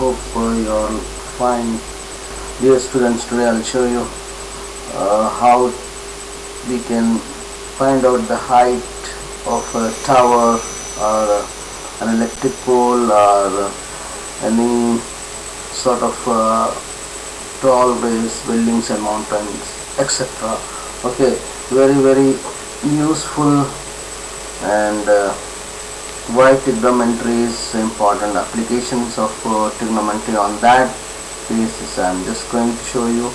hope you all fine. Dear students, today I'll show you how we can find out the height of a tower or an electric pole or any sort of tall base buildings and mountains, etc. Okay, very useful, and why trigonometry is important, applications of trigonometry. On that basis, I'm just going to show you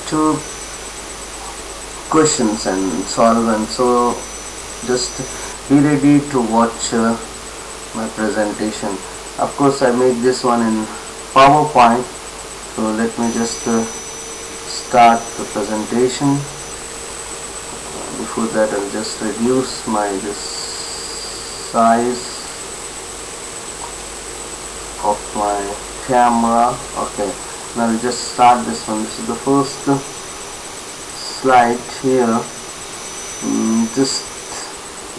two questions and solve, and so just be ready to watch my presentation. Of course, I made this one in PowerPoint, so let me just start the presentation. Before that, I'll just reduce my this size of my camera. Okay, now I'll just start this one. This is the first slide here. Just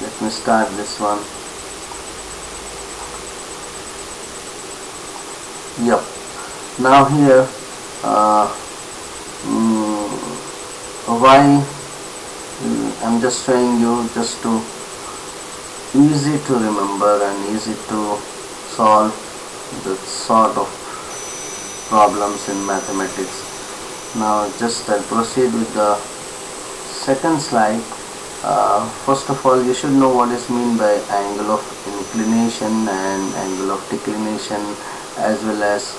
let me start this one. Yep. Now here why I'm just showing you just to easy to remember and easy to solve the sort of problems in mathematics. Now just I'll proceed with the second slide. First of all, you should know what is meant by angle of inclination and angle of declination, as well as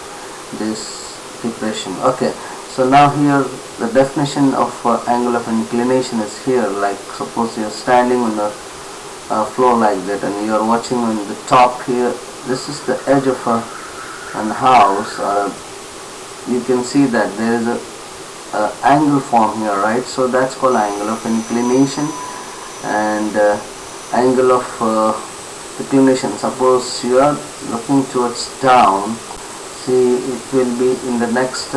this depression. Okay, so now here the definition of angle of inclination is here. Like suppose you are standing on a floor like that, and you are watching on the top here. This is the edge of an house. You can see that there is a angle form here, right? So that's called angle of inclination. And angle of declination, suppose you are looking towards down, see, it will be in the next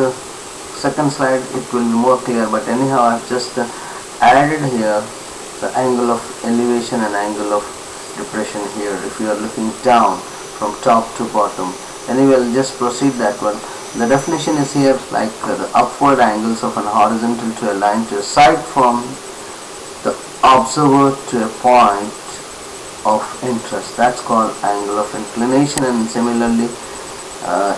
second slide, it will be more clear, but anyhow I've just added here the angle of elevation and angle of depression here if you are looking down from top to bottom. Anyway, I'll just proceed that one. The definition is here like the upward angles of an horizontal to a line to a side from the observer to a point of interest. That's called angle of inclination. And similarly,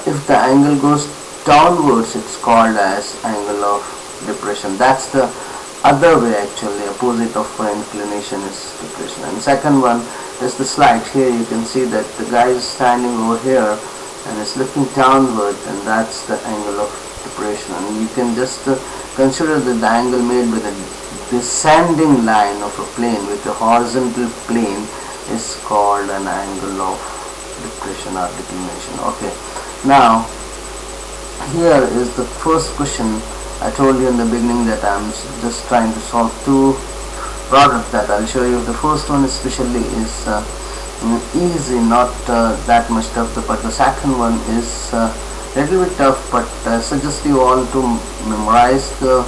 if the angle goes downwards, it's called as angle of depression. That's the other way, actually opposite of inclination is depression. And second one is the slide. Here you can see that the guy is standing over here and is looking downward, and that's the angle of depression. And you can just consider that the angle made with a descending line of a plane with a horizontal plane is called an angle of depression or declination. Okay, now here is the first question. I told you in the beginning that I'm just trying to solve two products that I'll show you. The first one especially is easy, not that much tough, but the second one is a little bit tough, but I suggest you all to memorize the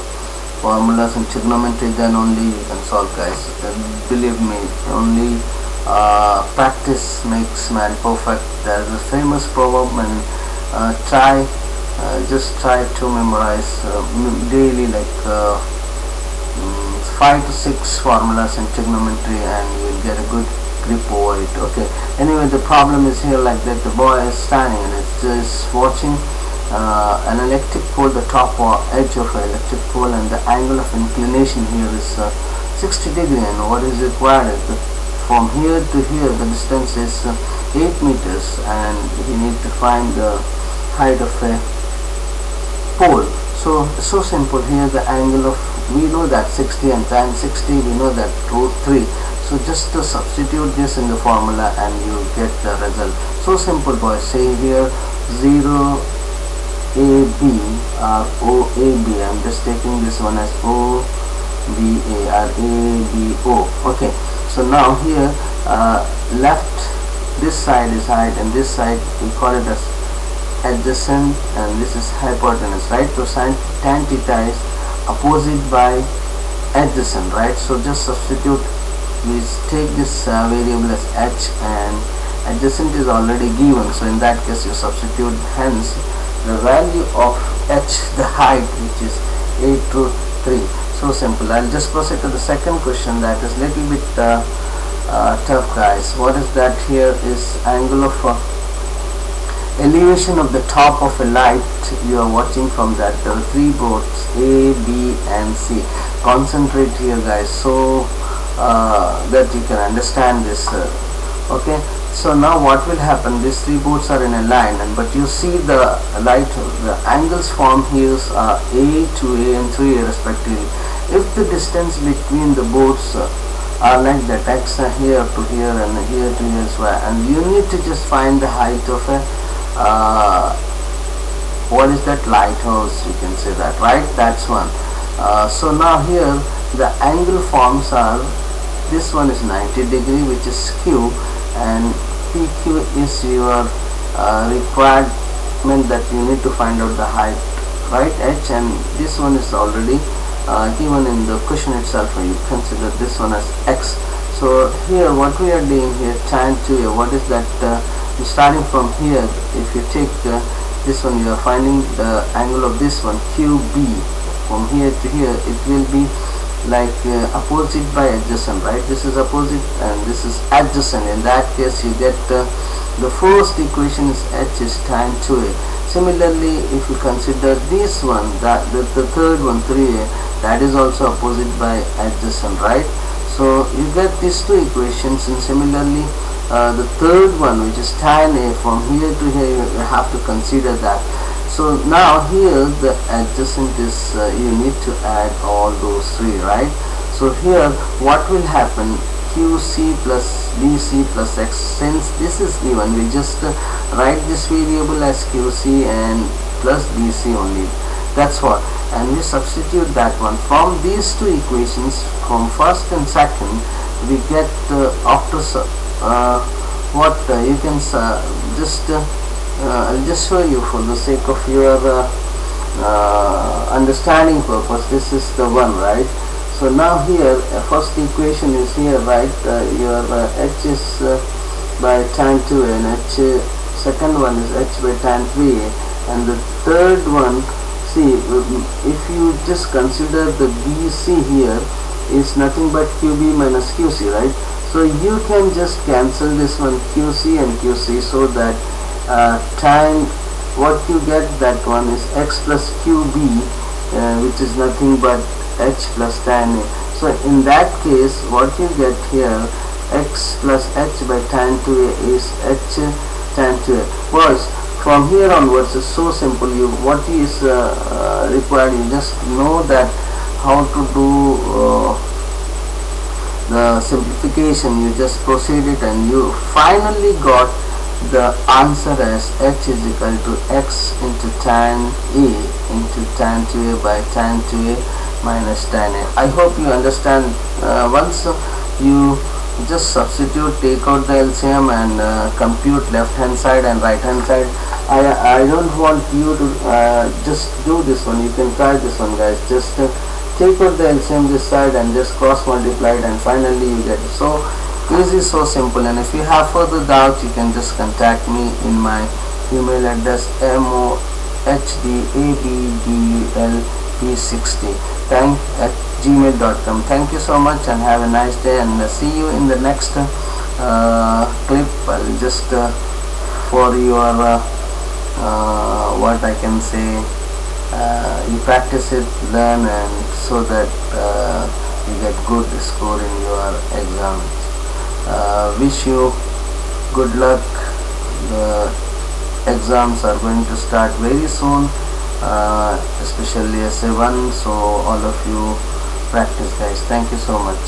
formulas in trigonometry, then only you can solve, guys. Believe me, only practice makes man perfect. There's a famous proverb, and just try to memorize daily like 5 to 6 formulas in trigonometry, and you will get a good grip over it. Okay, anyway, the problem is here like that. The boy is standing and it's just watching an electric pole, the top or edge of an electric pole, and the angle of inclination here is 60 degree, and what is required is that from here to here the distance is 8 meters, and he needs to find the height of a pole. So simple. Here the angle of, we know that 60, and tan 60 we know that root 3. So just to substitute this in the formula and you get the result. So simple, boys. Say here 0 AB or OAB. I'm just taking this one as OBA or ABO. Okay, so now here left, this side is height and this side we call it as adjacent, and this is hypotenuse, right? So tan theta is opposite by adjacent, right? So just substitute, we take this variable as h and adjacent is already given, so in that case you substitute. Hence the value of h, the height, which is 8 root 3. So simple. I'll just proceed to the second question, that is little bit tough, guys. What is that? Here is angle of elevation of the top of a light you are watching from that. There are 3 boards, A, B and C. Concentrate here, guys, so that you can understand this. Okay, so now what will happen, these 3 boards are in a line, but you see the light, the angles formed here are A to A and 3A respectively. If the distance between the boards are like that, x here to here and here to here is y, and you need to just find the height of a what is that, lighthouse, you can say that, right? That's one. So now here the angle forms are, this one is 90 degree, which is Q, and PQ is your requirement that you need to find out the height, right, h, and this one is already given in the question itself. You consider this one as x. So here what we are doing here, tan 2a, what is that, starting from here, if you take this one, you are finding the angle of this one, QB. From here to here it will be like opposite by adjacent, right? This is opposite and this is adjacent. In that case you get the first equation is h is tan 2a. Similarly, if you consider this one, that the third one, 3a, that is also opposite by adjacent, right? So you get these 2 equations, and similarly the third one, which is tan a, from here to here you have to consider that. So now here the adjacent is you need to add all those 3, right? So here what will happen, QC plus BC plus x, since this is given, we just write this variable as QC and plus BC only, that's what, and we substitute that one. From these 2 equations, from first and second, we get after what you can just I'll just show you for the sake of your understanding purpose. This is the one, right? So now here first equation is here, right? Your h is by tan 2a, and h, second one is h by tan 3a, and the third one, see, if you just consider the BC here is nothing but QB minus QC, right? So you can just cancel this one, QC and QC, so that tan, what you get, that one is x plus QB, which is nothing but h plus tan a. So in that case what you get here, x plus h by tan 2a is h tan 2a. Boys, from here onwards is so simple. You, what is required, you just know that how to do the simplification. You just proceed it and you finally got the answer as h is equal to x into tan a into tan 2a by tan 2a minus tan a. I hope you understand. Once you just substitute, take out the LCM and compute left hand side and right hand side. I don't want you to just do this one. You can try this one, guys. Just take out the LCM this side and just cross multiply it, and finally you get it. So easy, so simple. And if you have further doubt, you can just contact me in my email address mohdabdulp60 at gmail.com. Thank you so much and have a nice day, and see you in the next clip. I'll just for your what I can say, you practice it, learn, and so that you get good score in your exams. Wish you good luck. The exams are going to start very soon, especially SA1, so all of you practice, guys. Thank you so much.